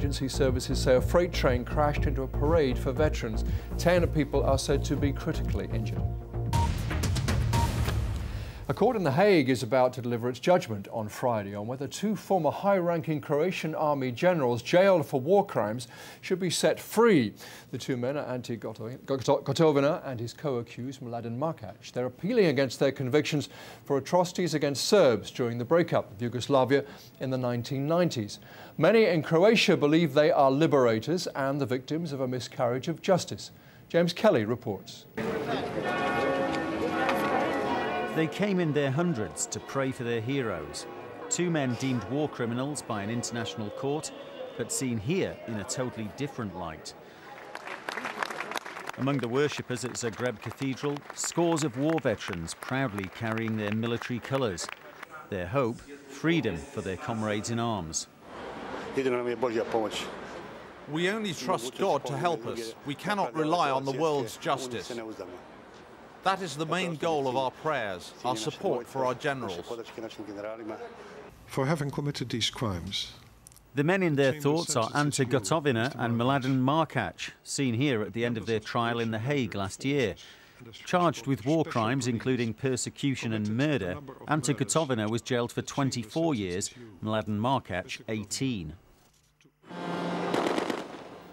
Agency services say a freight train crashed into a parade for veterans. 10 people are said to be critically injured. A court in The Hague is about to deliver its judgment on Friday on whether two former high-ranking Croatian army generals jailed for war crimes should be set free. The two men are Ante Gotovina and his co-accused Mladen Markac. They're appealing against their convictions for atrocities against Serbs during the breakup of Yugoslavia in the 1990s. Many in Croatia believe they are liberators and the victims of a miscarriage of justice. James Kelly reports. They came in their hundreds to pray for their heroes. Two men deemed war criminals by an international court, but seen here in a totally different light. Among the worshippers at Zagreb Cathedral, scores of war veterans proudly carrying their military colours. Their hope, freedom for their comrades in arms. We only trust God to help us. We cannot rely on the world's justice. That is the main goal of our prayers, our support for our generals. For having committed these crimes. The men in their thoughts are Ante Gotovina and Mladen Markac, seen here at the end of their trial in The Hague last year. Charged with war crimes including persecution and murder, Ante Gotovina was jailed for 24 years, Mladen Markac 18.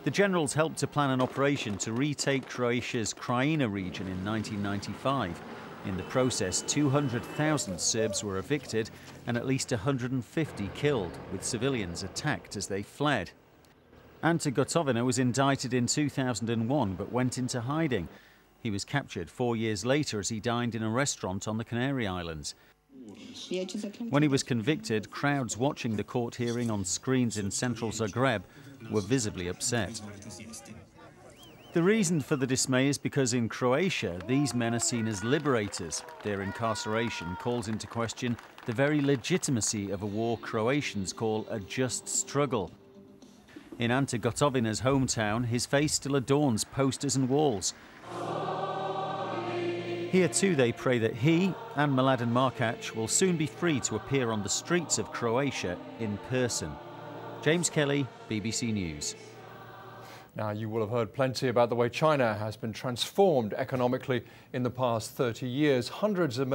The generals helped to plan an operation to retake Croatia's Krajina region in 1995. In the process, 200,000 Serbs were evicted and at least 150 killed, with civilians attacked as they fled. Ante Gotovina was indicted in 2001 but went into hiding. He was captured 4 years later as he dined in a restaurant on the Canary Islands. When he was convicted, crowds watching the court hearing on screens in central Zagreb were visibly upset. The reason for the dismay is because in Croatia, these men are seen as liberators. Their incarceration calls into question the very legitimacy of a war Croatians call a just struggle. In Ante Gotovina's hometown, his face still adorns posters and walls. Here too they pray that he and Mladen Markac will soon be free to appear on the streets of Croatia in person. James Kelly, BBC News. Now, you will have heard plenty about the way China has been transformed economically in the past 30 years. Hundreds of